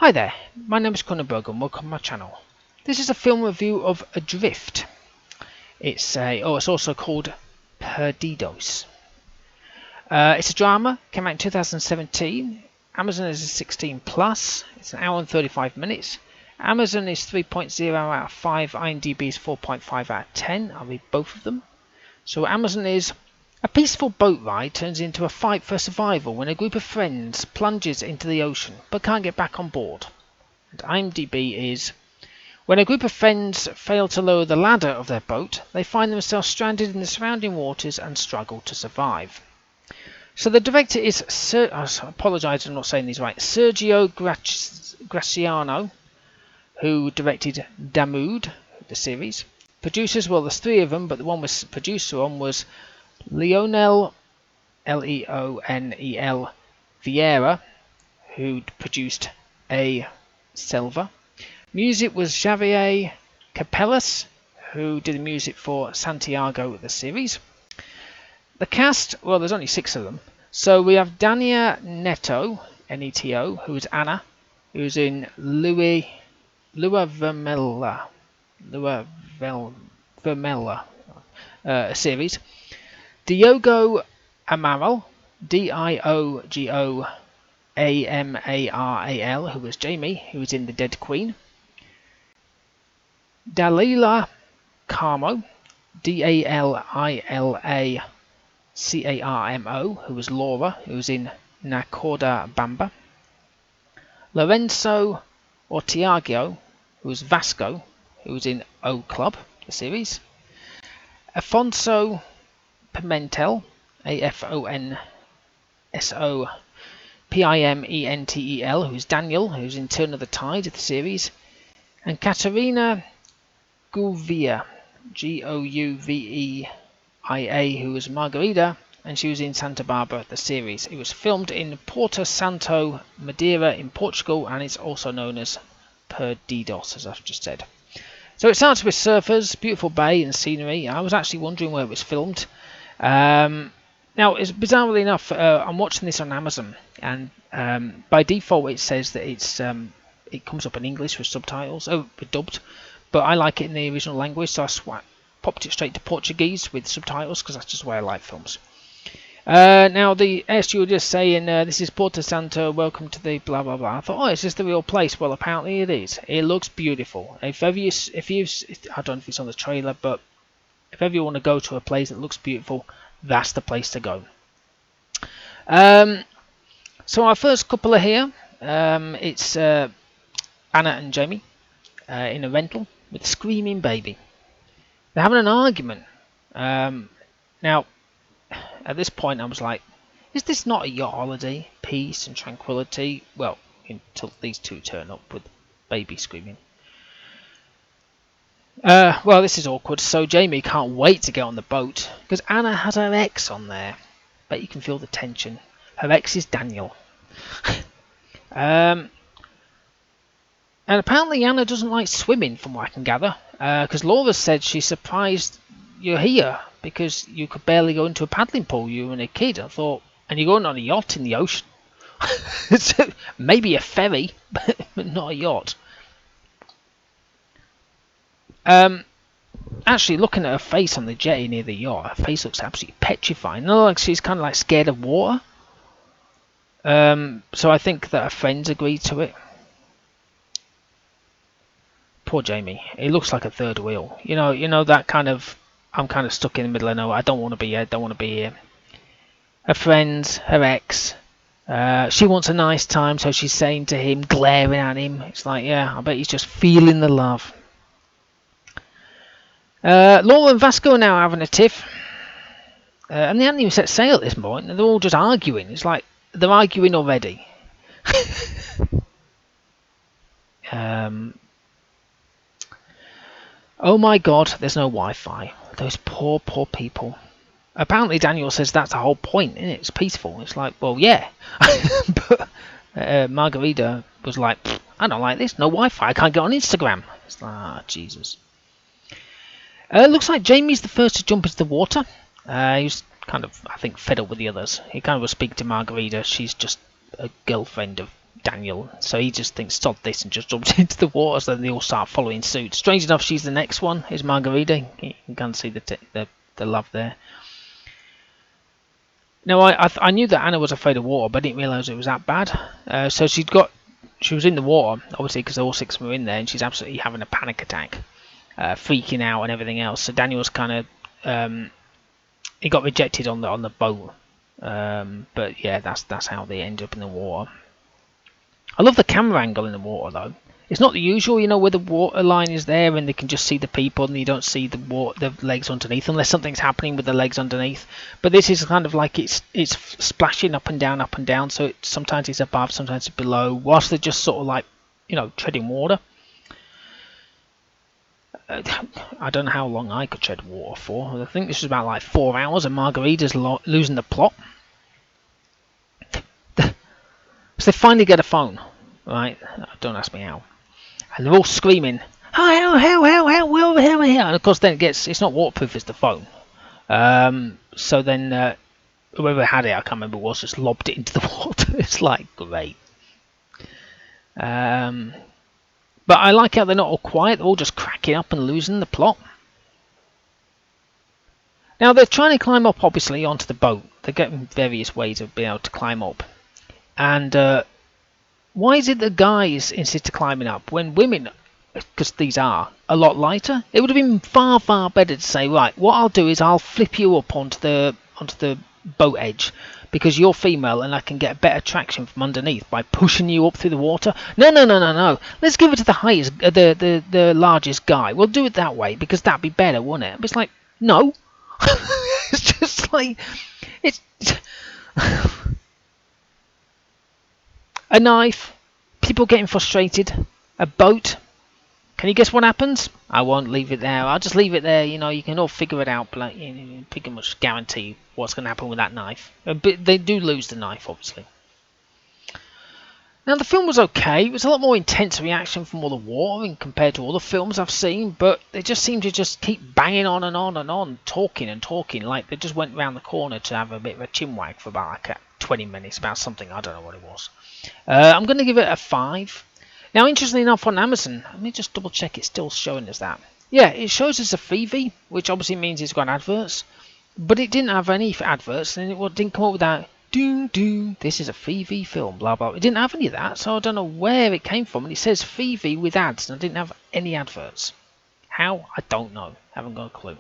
Hi there, my name is Kronenberg and welcome to my channel. This is a film review of Adrift. It's also called Perdidos. It's a drama, came out in 2017. Amazon is a 16 plus. It's an hour and 35 minutes. Amazon is 3.0 out of 5. IMDb is 4.5 out of 10. I'll read both of them. So Amazon is: a peaceful boat ride turns into a fight for survival when a group of friends plunges into the ocean but can't get back on board. And IMDb is: when a group of friends fail to lower the ladder of their boat, they find themselves stranded in the surrounding waters and struggle to survive. So the director is, I apologise I'm not saying these right, Sergio Graciano, who directed Damood, the series. Producers, well, there's three of them, but the one was producer on was Leonel, Leonel Vieira, who produced A Selva. Music was Xavier Capellas, who did the music for Santiago, the series. The cast, well, there's only 6 of them. So we have Dania Neto, N-E-T-O, who's Anna, who's in Lua Vermella series. Diogo Amaral, Diogo Amaral, who was Jamie, who was in The Dead Queen. Dalila Carmo, Dalilacarmo, who was Laura, who was in Nacorda Bamba. Lorenzo Ortiago, who was Vasco, who was in O Club, the series. Afonso Pimentel, Afonso Pimentel, who's Daniel, who's in Turn of the Tide, the series. And Caterina Gouvia, Gouveia, who was Margarida, and she was in Santa Barbara, the series. It was filmed in Porto Santo, Madeira in Portugal, and it's also known as Perdidos, as I've just said. So it starts with surfers, beautiful bay and scenery. I was actually wondering where it was filmed. Now, it's bizarrely enough, I'm watching this on Amazon, and by default it says that it comes up in English with subtitles, dubbed, but I like it in the original language, so I popped it straight to Portuguese with subtitles because that's just the way I like films. Now the air steward is saying, this is Porto Santo, welcome to the blah blah blah. I thought, oh, is this the real place? Well, apparently it is. It looks beautiful. If you, I don't know if it's on the trailer, but if ever you want to go to a place that looks beautiful, that's the place to go. So our first couple are here. It's Anna and Jamie in a rental with a screaming baby. They're having an argument. Now, at this point, I was like, is this not a yacht holiday? Peace and tranquility? Well, until these two turn up with baby screaming. Well, this is awkward. So Jamie can't wait to get on the boat because Anna has her ex on there. But you can feel the tension. Her ex is Daniel. And apparently Anna doesn't like swimming, from what I can gather. Because Laura said she's surprised you're here because you could barely go into a paddling pool, you and a kid. I thought, and you're going on a yacht in the ocean. Maybe a ferry, but not a yacht. Actually, looking at her face on the jetty near the yacht, her face looks absolutely petrified. No, like she's kind of like scared of water. So I think that her friends agreed to it. Poor Jamie. It looks like a third wheel. You know that kind of, I'm kind of stuck in the middle of nowhere. I don't want to be here. Don't want to be here. Her friends, her ex. She wants a nice time, so she's saying to him, glaring at him. It's like, yeah, I bet he's just feeling the love. Laura and Vasco are now having a tiff. And they hadn't even set sail at this point. They're all just arguing. It's like they're arguing already. Oh my god, there's no Wi-Fi. Those poor people. Apparently Daniel says that's the whole point, isn't it? It's peaceful. It's like, well, yeah. But Margarita was like, I don't like this. No Wi-Fi. I can't get on Instagram. It's like, Jesus. Looks like Jamie's the first to jump into the water. He was kind of, I think, fed up with the others. He kind of was speaking to Margarita. She's just a girlfriend of Daniel, so he just thinks stop this and just jumps into the water. So then they all start following suit. Strange enough, she's the next one. Is Margarita? You can see the love there. Now I knew that Anna was afraid of water, but I didn't realise it was that bad. So she was in the water, obviously, because all 6 were in there, and she's absolutely having a panic attack, freaking out and everything else. So Daniel's kind of he got rejected on the boat, but yeah, that's how they end up in the water. I love the camera angle in the water though. It's not the usual, you know, where the water line is there and they can just see the people and you don't see the legs underneath unless something's happening with the legs underneath. But this is kind of like it's splashing up and down. So sometimes it's above, sometimes it's below, whilst they're just sort of like, you know, treading water. I don't know how long I could tread water for. I think this was about like 4 hours and Margarita's losing the plot. So they finally get a phone, right? Don't ask me how. And they're all screaming, "Help! We're here!" And of course, then it's not waterproof, it's the phone. So then whoever had it, I can't remember, was just lobbed it into the water. It's like great. But I like how they're not all quiet; they're all just cracking up and losing the plot. Now they're trying to climb up, obviously, onto the boat. They're getting various ways of being able to climb up. And why is it that guys insist on climbing up when women, because these are a lot lighter? It would have been far better to say, right, what I'll do is I'll flip you up onto the boat edge because you're female and I can get better traction from underneath by pushing you up through the water. No. Let's give it to the highest, the largest guy. We'll do it that way because that'd be better, wouldn't it? But it's like, no. It's just like it's. A knife, people getting frustrated, a boat. Can you guess what happens? I won't leave it there. I'll just leave it there. You know, you can all figure it out. But like, you pretty much guarantee what's going to happen with that knife. But they do lose the knife, obviously. Now the film was okay. It was a lot more intense reaction from all the war compared to other films I've seen. But they just seem to just keep banging on and on, talking and talking. Like they just went round the corner to have a bit of a chinwag for about like 20 minutes about something. I don't know what it was. I'm going to give it a 5. Now, interestingly enough, on Amazon, let me just double check it's still showing us that. Yeah, it shows us a freebie, which obviously means it's got adverts. But it didn't have any adverts, and it didn't come up with that, this is a freebie film, blah, blah. It didn't have any of that, so I don't know where it came from. And it says freebie with ads, and I didn't have any adverts. How? I don't know. Haven't got a clue.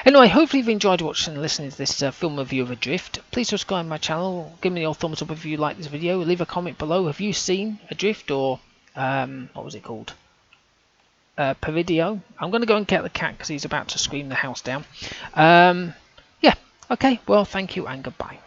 Anyway, hopefully you've enjoyed watching and listening to this film review of Adrift. Please subscribe to my channel, give me your thumbs up if you like this video, leave a comment below. Have you seen Adrift or, what was it called? Perdidos? I'm going to go and get the cat because he's about to scream the house down. Yeah, okay, well thank you and goodbye.